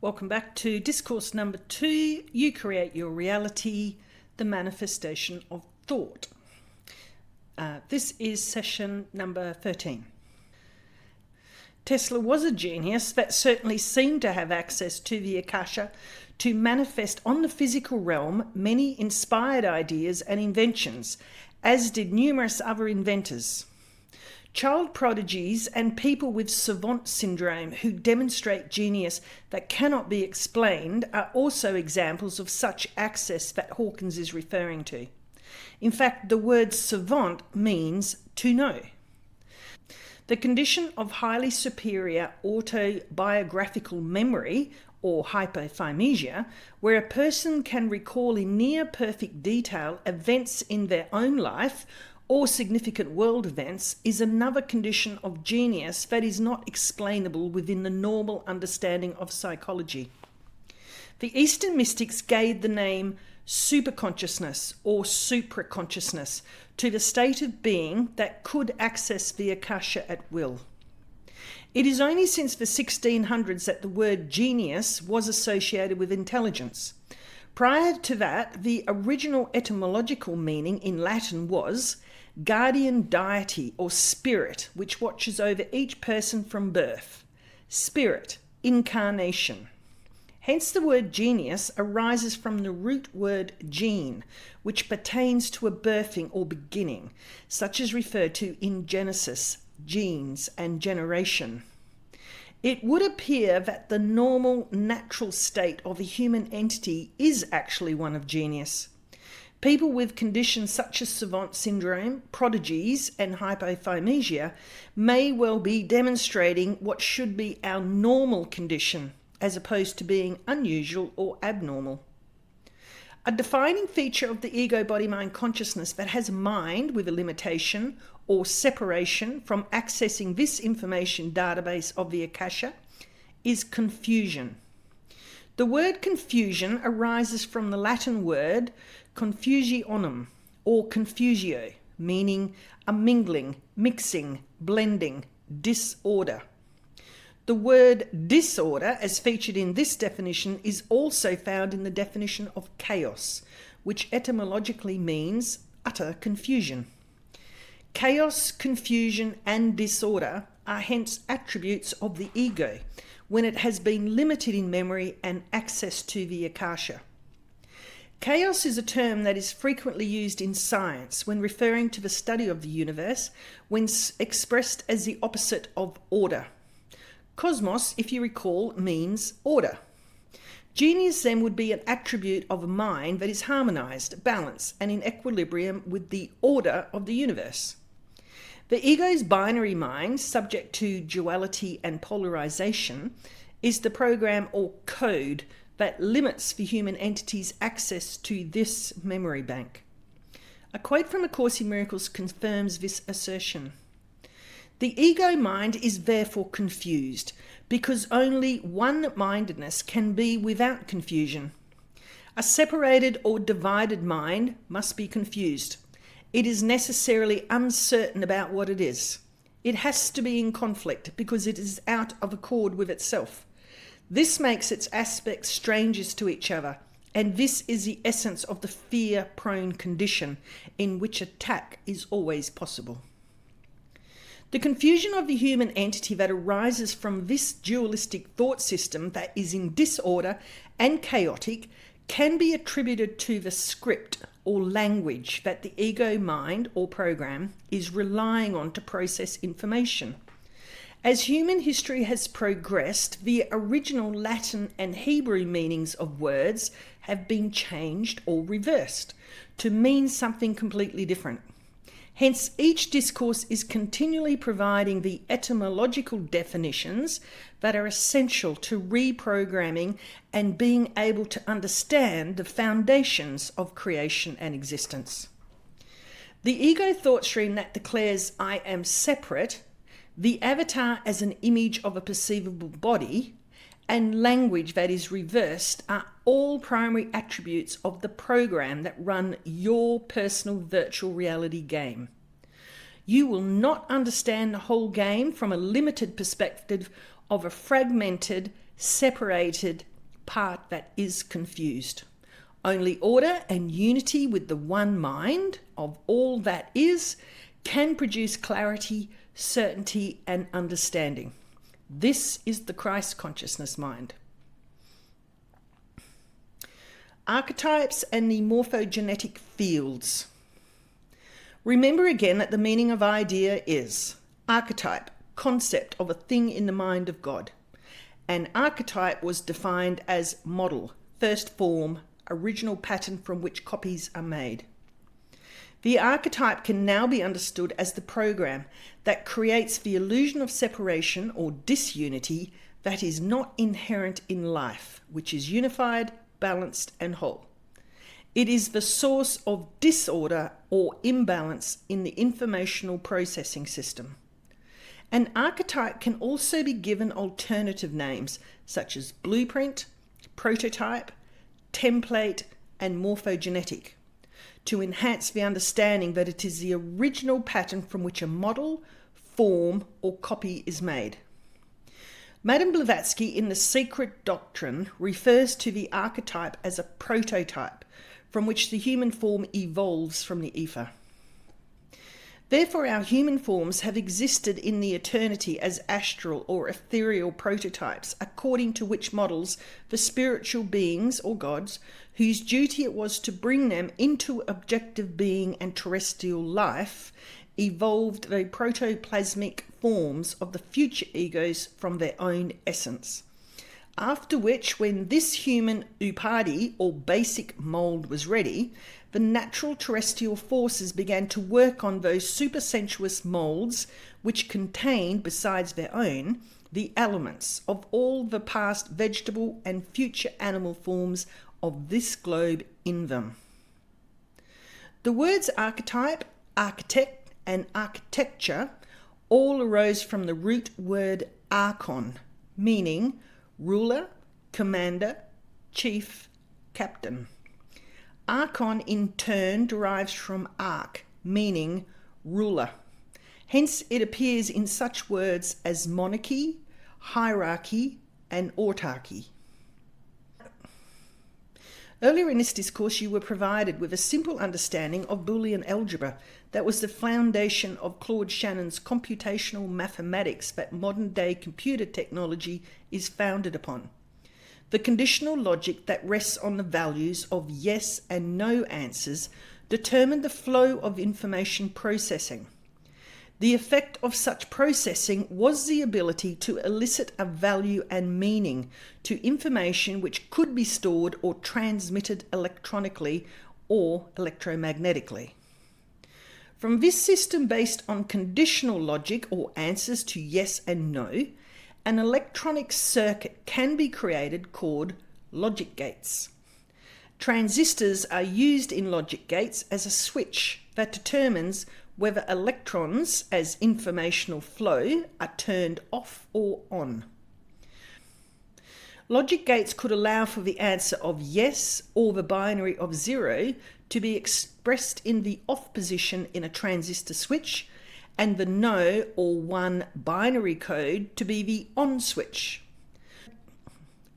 Welcome back to Discourse number 2, You Create Your Reality, the Manifestation of Thought. This is session number 13. Tesla was a genius that certainly seemed to have access to the Akasha to manifest on the physical realm many inspired ideas and inventions, as did numerous other inventors. Child prodigies and people with savant syndrome who demonstrate genius that cannot be explained are also examples of such access that Hawkins is referring to. In fact, the word savant means to know. The condition of highly superior autobiographical memory, or hypothymesia, where a person can recall in near perfect detail events in their own life or significant world events, is another condition of genius that is not explainable within the normal understanding of psychology. The Eastern mystics gave the name superconsciousness or supraconsciousness to the state of being that could access the Akasha at will. It is only since the 1600s that the word genius was associated with intelligence. Prior to that, the original etymological meaning in Latin was guardian deity or spirit, which watches over each person from birth. Spirit, incarnation. Hence the word genius arises from the root word gene, which pertains to a birthing or beginning, such as referred to in Genesis, genes and generation. It would appear that the normal, natural state of a human entity is actually one of genius. People with conditions such as savant syndrome, prodigies, and hypothymesia may well be demonstrating what should be our normal condition, as opposed to being unusual or abnormal. A defining feature of the ego-body-mind consciousness that has a mind with a limitation or separation from accessing this information database of the Akasha is confusion. The word confusion arises from the Latin word confusionum or confusio, meaning a mingling, mixing, blending, disorder. The word disorder, as featured in this definition, is also found in the definition of chaos, which etymologically means utter confusion. Chaos, confusion, and disorder are hence attributes of the ego when it has been limited in memory and access to the Akasha. Chaos is a term that is frequently used in science when referring to the study of the universe, when expressed as the opposite of order. Cosmos, if you recall, means order. Genius then would be an attribute of a mind that is harmonized, balanced, and in equilibrium with the order of the universe. The ego's binary mind, subject to duality and polarization, is the program or code that limits the human entity's access to this memory bank. A quote from A Course in Miracles confirms this assertion. The ego mind is therefore confused, because only one-mindedness can be without confusion. A separated or divided mind must be confused. It is necessarily uncertain about what it is. It has to be in conflict because it is out of accord with itself. This makes its aspects strangers to each other, and this is the essence of the fear-prone condition in which attack is always possible. The confusion of the human entity that arises from this dualistic thought system that is in disorder and chaotic can be attributed to the script or language that the ego mind or program is relying on to process information. As human history has progressed, the original Latin and Hebrew meanings of words have been changed or reversed to mean something completely different. Hence, each discourse is continually providing the etymological definitions that are essential to reprogramming and being able to understand the foundations of creation and existence. The ego thought stream that declares I am separate, the avatar as an image of a perceivable body, and language that is reversed are all primary attributes of the program that run your personal virtual reality game. You will not understand the whole game from a limited perspective of a fragmented, separated, part that is confused. Only order and unity with the one mind of all that is can produce clarity, certainty, and understanding. This is the Christ consciousness mind. Archetypes and the morphogenetic fields. Remember again that the meaning of idea is archetype, concept of a thing in the mind of God. An archetype was defined as model, first form, original pattern from which copies are made. The archetype can now be understood as the program that creates the illusion of separation or disunity that is not inherent in life, which is unified, balanced, and whole. It is the source of disorder or imbalance in the informational processing system. An archetype can also be given alternative names such as blueprint, prototype, template, and morphogenetic to enhance the understanding that it is the original pattern from which a model, form, or copy is made. Madame Blavatsky in The Secret Doctrine refers to the archetype as a prototype from which the human form evolves from the ether. Therefore, our human forms have existed in the eternity as astral or ethereal prototypes, according to which models the spiritual beings or gods, whose duty it was to bring them into objective being and terrestrial life, evolved the protoplasmic forms of the future egos from their own essence. After which, when this human upadi or basic mould was ready, the natural terrestrial forces began to work on those supersensuous moulds which contained, besides their own, the elements of all the past vegetable and future animal forms of this globe in them. The words archetype, architect, and architecture all arose from the root word archon, meaning ruler, commander, chief, captain. Archon in turn derives from arch, meaning ruler. Hence it appears in such words as monarchy, hierarchy, and autarky. Earlier in this discourse, you were provided with a simple understanding of Boolean algebra that was the foundation of Claude Shannon's computational mathematics that modern-day computer technology is founded upon. The conditional logic that rests on the values of yes and no answers determined the flow of information processing. The effect of such processing was the ability to elicit a value and meaning to information which could be stored or transmitted electronically or electromagnetically. From this system based on conditional logic or answers to yes and no, an electronic circuit can be created called logic gates. Transistors are used in logic gates as a switch that determines whether electrons as informational flow are turned off or on. Logic gates could allow for the answer of yes or the binary of 0 to be expressed in the off position in a transistor switch, and the no or 1 binary code to be the on switch.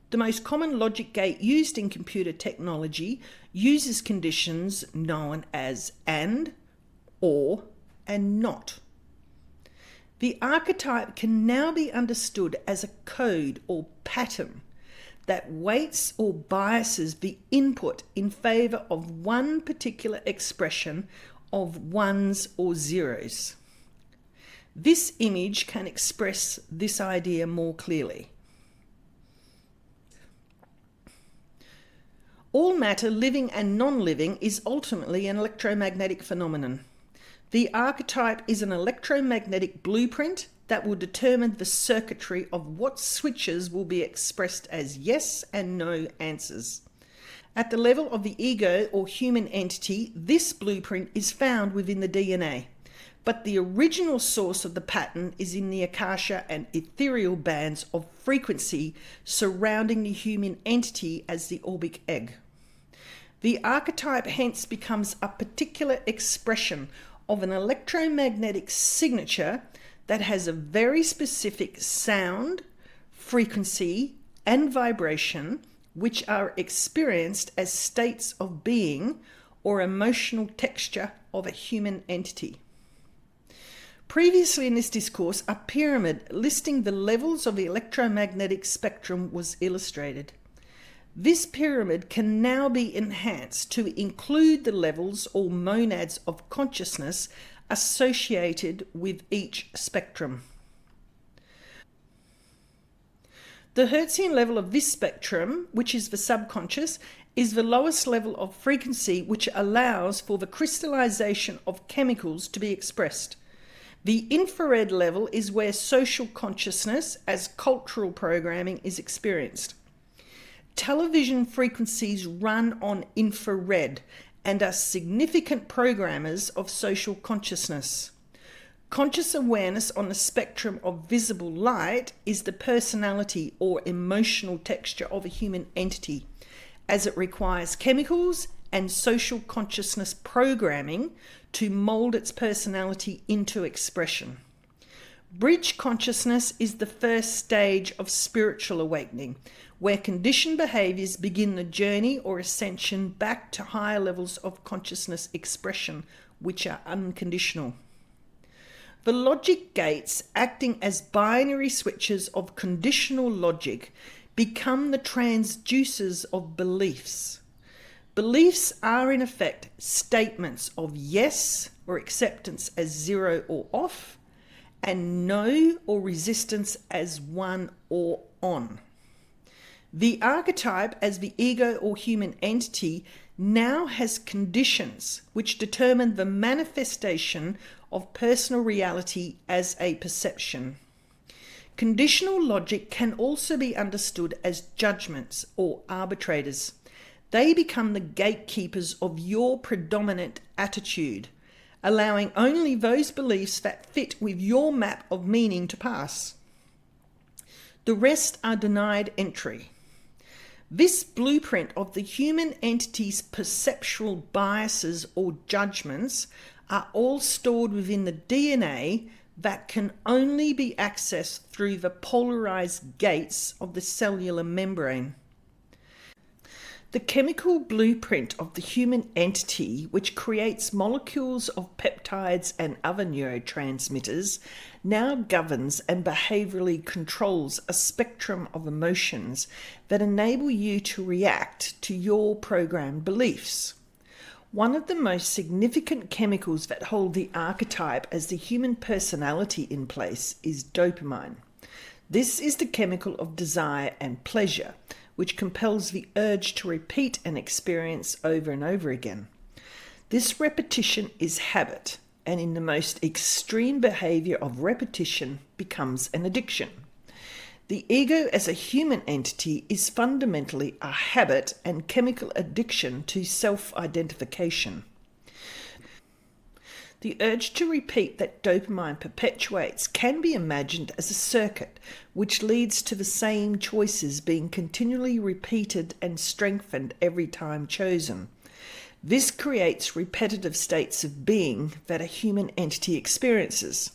The most common logic gate used in computer technology uses conditions known as and, or, and not. The archetype can now be understood as a code or pattern that weights or biases the input in favour of one particular expression of ones or zeros. This image can express this idea more clearly. All matter, living and non-living, is ultimately an electromagnetic phenomenon. The archetype is an electromagnetic blueprint that will determine the circuitry of what switches will be expressed as yes and no answers. At the level of the ego or human entity, this blueprint is found within the DNA, but the original source of the pattern is in the akasha and ethereal bands of frequency surrounding the human entity as the orbic egg. The archetype hence becomes a particular expression of an electromagnetic signature that has a very specific sound, frequency, and vibration which are experienced as states of being or emotional texture of a human entity. Previously in this discourse, a pyramid listing the levels of the electromagnetic spectrum was illustrated. This pyramid can now be enhanced to include the levels or monads of consciousness associated with each spectrum. The Hertzian level of this spectrum, which is the subconscious, is the lowest level of frequency which allows for the crystallization of chemicals to be expressed. The infrared level is where social consciousness as cultural programming is experienced. Television frequencies run on infrared and are significant programmers of social consciousness. Conscious awareness on the spectrum of visible light is the personality or emotional texture of a human entity, as it requires chemicals and social consciousness programming to mold its personality into expression. Bridge consciousness is the first stage of spiritual awakening, where conditioned behaviors begin the journey or ascension back to higher levels of consciousness expression, which are unconditional. The logic gates, acting as binary switches of conditional logic, become the transducers of beliefs. Beliefs are in effect statements of yes or acceptance as 0 or off, and no or resistance as 1 or on. The archetype as the ego or human entity now has conditions which determine the manifestation of personal reality as a perception. Conditional logic can also be understood as judgments or arbitrators. They become the gatekeepers of your predominant attitude, allowing only those beliefs that fit with your map of meaning to pass. The rest are denied entry. This blueprint of the human entity's perceptual biases or judgments are all stored within the DNA that can only be accessed through the polarized gates of the cellular membrane. The chemical blueprint of the human entity, which creates molecules of peptides and other neurotransmitters, now governs and behaviorally controls a spectrum of emotions that enable you to react to your programmed beliefs. One of the most significant chemicals that hold the archetype as the human personality in place is dopamine. This is the chemical of desire and pleasure, which compels the urge to repeat an experience over and over again. This repetition is habit, and in the most extreme behavior of repetition becomes an addiction. The ego as a human entity is fundamentally a habit and chemical addiction to self-identification. The urge to repeat that dopamine perpetuates can be imagined as a circuit which leads to the same choices being continually repeated and strengthened every time chosen. This creates repetitive states of being that a human entity experiences.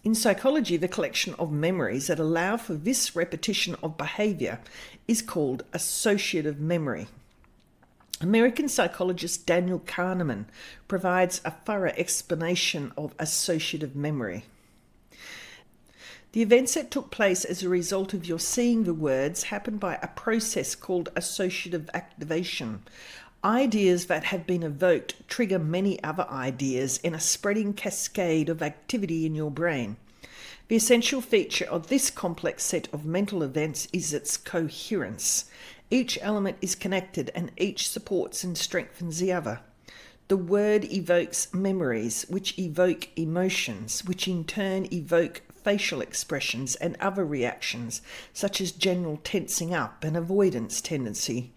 In psychology, the collection of memories that allow for this repetition of behavior is called associative memory. American psychologist Daniel Kahneman provides a thorough explanation of associative memory. The events that took place as a result of your seeing the words happen by a process called associative activation. Ideas that have been evoked trigger many other ideas in a spreading cascade of activity in your brain. The essential feature of this complex set of mental events is its coherence. Each element is connected and each supports and strengthens the other. The word evokes memories, which evoke emotions, which in turn evoke facial expressions and other reactions, such as general tensing up and avoidance tendency.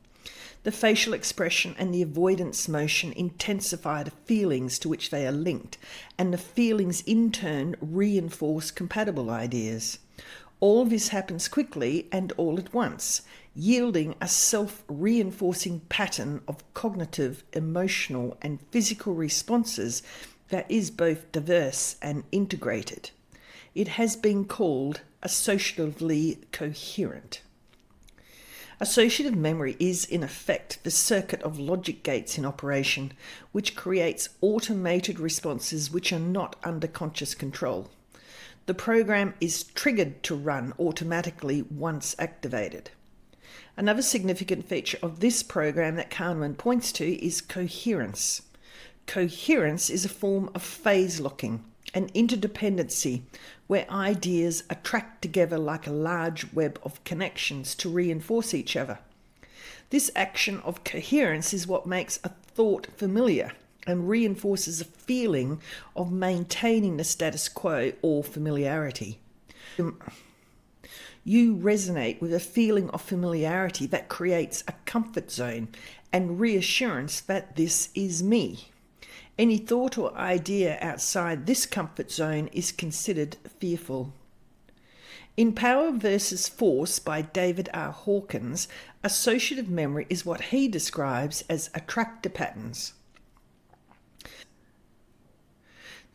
The facial expression and the avoidance motion intensify the feelings to which they are linked, and the feelings in turn reinforce compatible ideas. All this happens quickly and all at once, yielding a self-reinforcing pattern of cognitive, emotional, and physical responses that is both diverse and integrated. It has been called associatively coherent. Associative memory is, in effect, the circuit of logic gates in operation, which creates automated responses which are not under conscious control. The program is triggered to run automatically once activated. Another significant feature of this program that Kahneman points to is coherence. Coherence is a form of phase locking, an interdependency where ideas attract together like a large web of connections to reinforce each other. This action of coherence is what makes a thought familiar and reinforces a feeling of maintaining the status quo or familiarity. You resonate with a feeling of familiarity that creates a comfort zone and reassurance that this is me. Any thought or idea outside this comfort zone is considered fearful. In Power versus Force by David R. Hawkins, associative memory is what he describes as attractor patterns.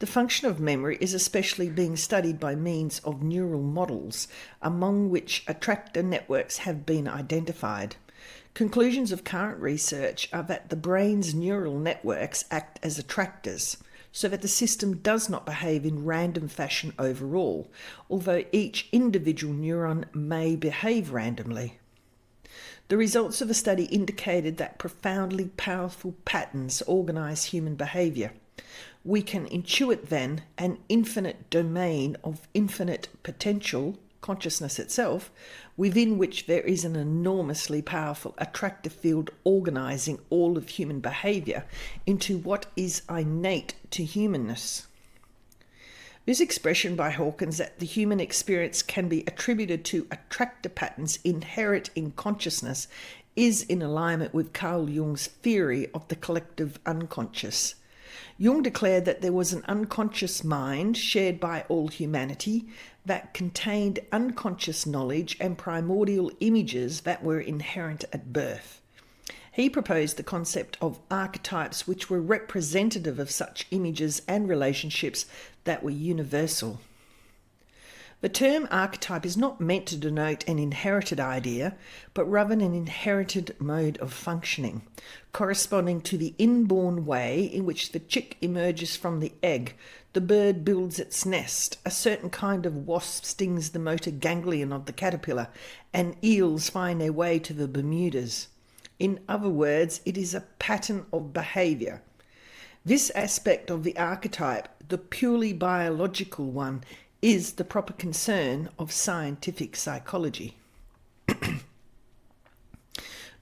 The function of memory is especially being studied by means of neural models, among which attractor networks have been identified. Conclusions of current research are that the brain's neural networks act as attractors, so that the system does not behave in random fashion overall, although each individual neuron may behave randomly. The results of the study indicated that profoundly powerful patterns organize human behavior. We can intuit then an infinite domain of infinite potential, consciousness itself, within which there is an enormously powerful attractor field organizing all of human behavior into what is innate to humanness. This expression by Hawkins that the human experience can be attributed to attractor patterns inherent in consciousness is in alignment with Carl Jung's theory of the collective unconscious. Jung declared that there was an unconscious mind shared by all humanity that contained unconscious knowledge and primordial images that were inherent at birth. He proposed the concept of archetypes which were representative of such images and relationships that were universal. The term archetype is not meant to denote an inherited idea, but rather an inherited mode of functioning, corresponding to the inborn way in which the chick emerges from the egg, the bird builds its nest, a certain kind of wasp stings the motor ganglion of the caterpillar, and eels find their way to the Bermudas. In other words, it is a pattern of behavior. This aspect of the archetype, the purely biological one, is the proper concern of scientific psychology.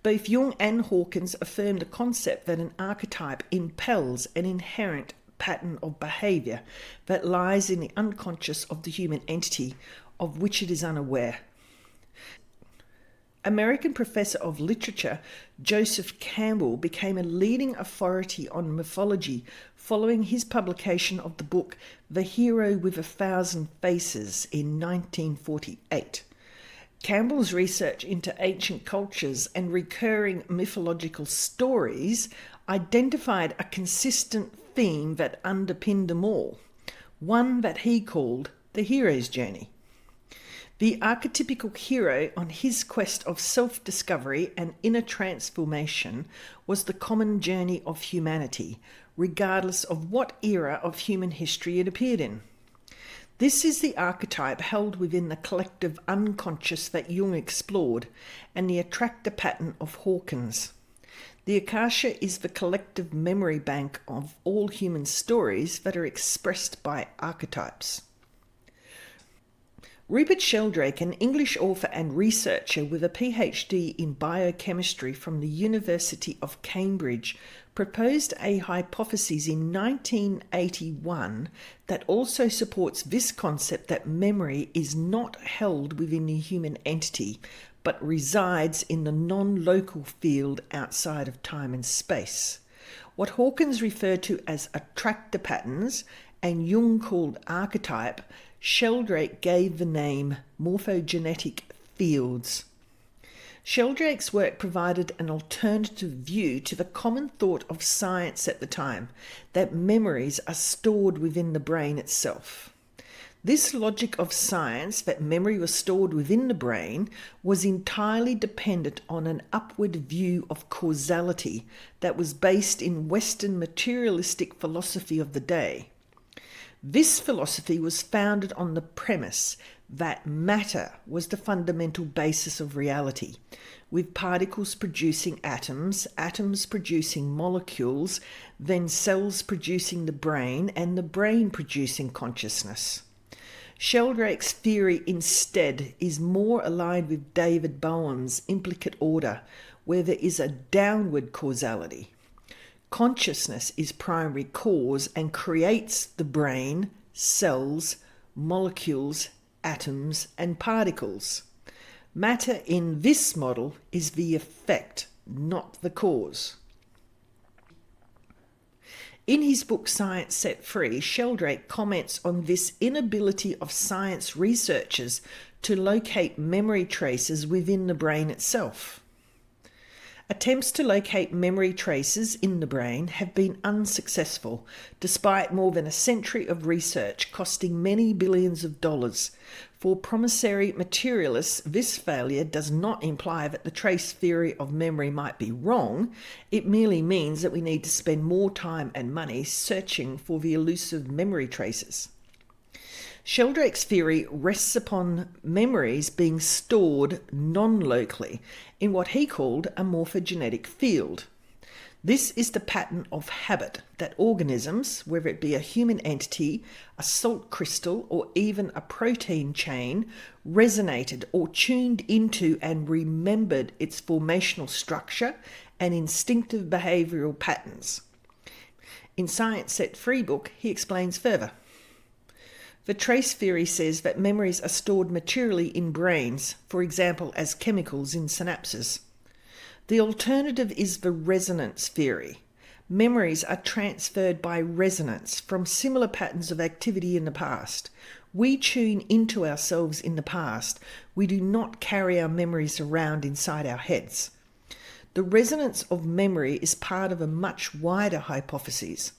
Both Jung and Hawkins affirm the concept that an archetype impels an inherent pattern of behavior that lies in the unconscious of the human entity of which it is unaware. American professor of literature Joseph Campbell became a leading authority on mythology following his publication of the book The Hero with a Thousand Faces in 1948. Campbell's research into ancient cultures and recurring mythological stories identified a consistent theme that underpinned them all, one that he called the hero's journey. The archetypical hero on his quest of self-discovery and inner transformation was the common journey of humanity, regardless of what era of human history it appeared in. This is the archetype held within the collective unconscious that Jung explored, and the attractor pattern of Hawkins. The Akasha is the collective memory bank of all human stories that are expressed by archetypes. Rupert Sheldrake, an English author and researcher with a PhD in biochemistry from the University of Cambridge, proposed a hypothesis in 1981 that also supports this concept that memory is not held within the human entity, but resides in the non-local field outside of time and space. What Hawkins referred to as attractor patterns and Jung called archetype, Sheldrake gave the name morphogenetic fields. Sheldrake's work provided an alternative view to the common thought of science at the time, that memories are stored within the brain itself. This logic of science that memory was stored within the brain was entirely dependent on an upward view of causality that was based in Western materialistic philosophy of the day. This philosophy was founded on the premise that matter was the fundamental basis of reality, with particles producing atoms, atoms producing molecules, then cells producing the brain, and the brain producing consciousness. Sheldrake's theory instead is more aligned with David Boehm's implicate order, where there is a downward causality. Consciousness is primary cause and creates the brain, cells, molecules, atoms, and particles. Matter in this model is the effect, not the cause. In his book Science Set Free, Sheldrake comments on this inability of science researchers to locate memory traces within the brain itself. Attempts to locate memory traces in the brain have been unsuccessful, despite more than a century of research costing many billions of dollars. For promissory materialists, this failure does not imply that the trace theory of memory might be wrong. It merely means that we need to spend more time and money searching for the elusive memory traces. Sheldrake's theory rests upon memories being stored non-locally in what he called a morphogenetic field. This is the pattern of habit that organisms, whether it be a human entity, a salt crystal, or even a protein chain, resonated or tuned into and remembered its formational structure and instinctive behavioral patterns. In Science Set Free book, he explains further. The trace theory says that memories are stored materially in brains, for example as chemicals in synapses. The alternative is the resonance theory. Memories are transferred by resonance from similar patterns of activity in the past. We tune into ourselves in the past. We do not carry our memories around inside our heads. The resonance of memory is part of a much wider hypothesis.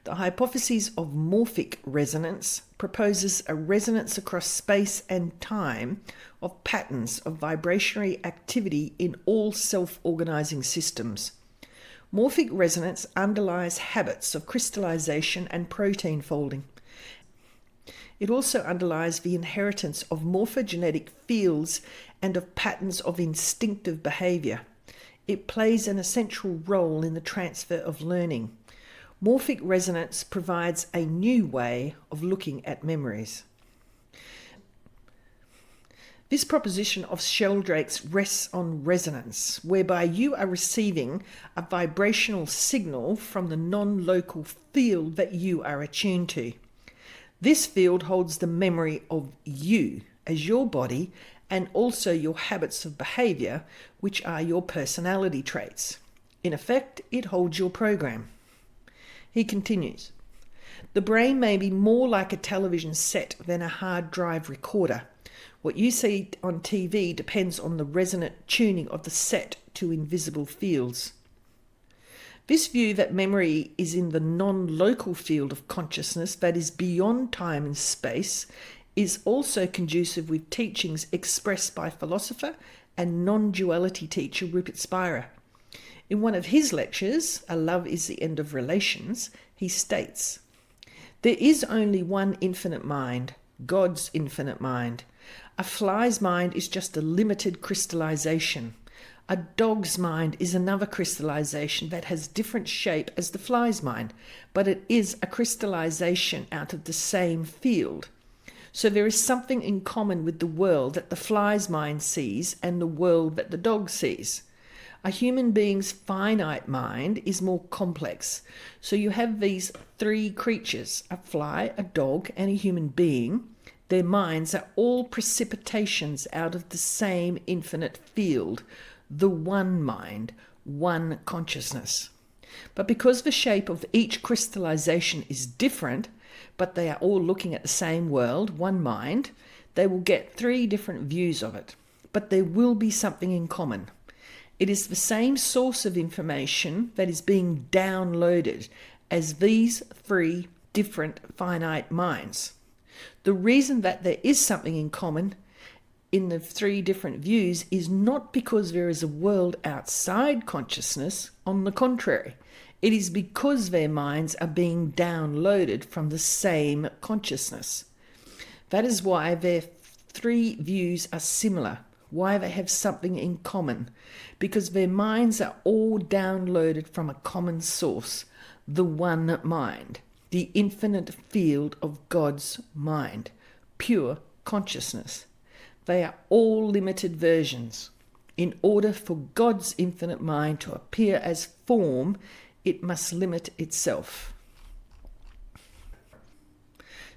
The hypothesis of morphic resonance proposes a resonance across space and time of patterns of vibrationary activity in all self-organizing systems. Morphic resonance underlies habits of crystallization and protein folding. It also underlies the inheritance of morphogenetic fields and of patterns of instinctive behavior. It plays an essential role in the transfer of learning. Morphic resonance provides a new way of looking at memories. This proposition of Sheldrake's rests on resonance, whereby you are receiving a vibrational signal from the non-local field that you are attuned to. This field holds the memory of you as your body and also your habits of behavior, which are your personality traits. In effect, it holds your program. He continues, the brain may be more like a television set than a hard drive recorder. What you see on TV depends on the resonant tuning of the set to invisible fields. This view that memory is in the non-local field of consciousness that is beyond time and space is also conducive with teachings expressed by philosopher and non-duality teacher Rupert Spira. In one of his lectures, A Love is the End of Relations, he states, there is only one infinite mind, God's infinite mind. A fly's mind is just a limited crystallization. A dog's mind is another crystallization that has different shape as the fly's mind, but it is a crystallization out of the same field. So there is something in common with the world that the fly's mind sees and the world that the dog sees. A human being's finite mind is more complex. So you have these three creatures, a fly, a dog, and a human being. Their minds are all precipitations out of the same infinite field, the one mind, one consciousness. But because the shape of each crystallization is different, but they are all looking at the same world, one mind, they will get three different views of it. But there will be something in common. It is the same source of information that is being downloaded as these three different finite minds. The reason that there is something in common in the three different views is not because there is a world outside consciousness. On the contrary, it is because their minds are being downloaded from the same consciousness. That is why their three views are similar, why they have something in common, because their minds are all downloaded from a common source, the one mind, the infinite field of God's mind, pure consciousness. They are all limited versions. In order for God's infinite mind to appear as form, it must limit itself.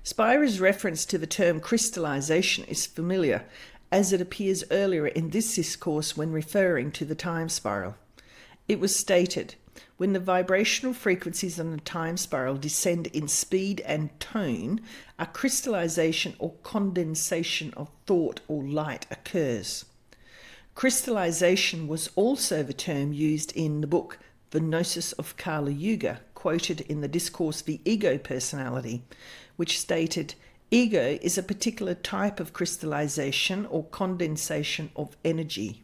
Spira's reference to the term crystallization is familiar, as it appears earlier in this discourse when referring to the time spiral. It was stated, when the vibrational frequencies on the time spiral descend in speed and tone, a crystallization or condensation of thought or light occurs. Crystallization was also the term used in the book The Gnosis of Kali Yuga, quoted in the Discourse The Ego Personality, which stated, ego is a particular type of crystallization or condensation of energy.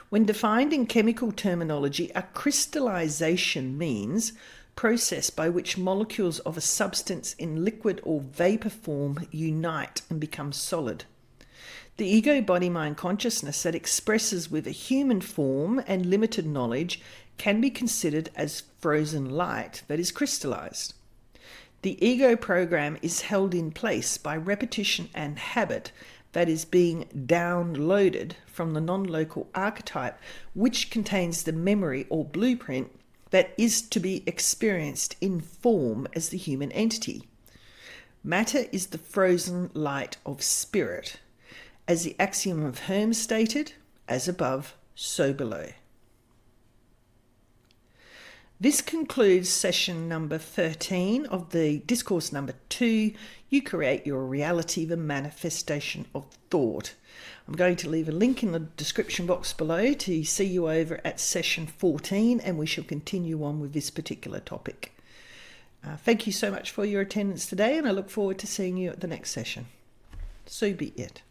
When defined in chemical terminology, a crystallization means process by which molecules of a substance in liquid or vapor form unite and become solid. The ego body-mind consciousness that expresses with a human form and limited knowledge can be considered as frozen light that is crystallized. The ego program is held in place by repetition and habit that is being downloaded from the non-local archetype, which contains the memory or blueprint that is to be experienced in form as the human entity. Matter is the frozen light of spirit. As the axiom of Hermes stated, as above, so below. This concludes session number 13 of the discourse number 2, You Create Your Reality, the Manifestation of Thought. I'm going to leave a link in the description box below to see you over at session 14, and we shall continue on with this particular topic. Thank you so much for your attendance today, and I look forward to seeing you at the next session. So be it.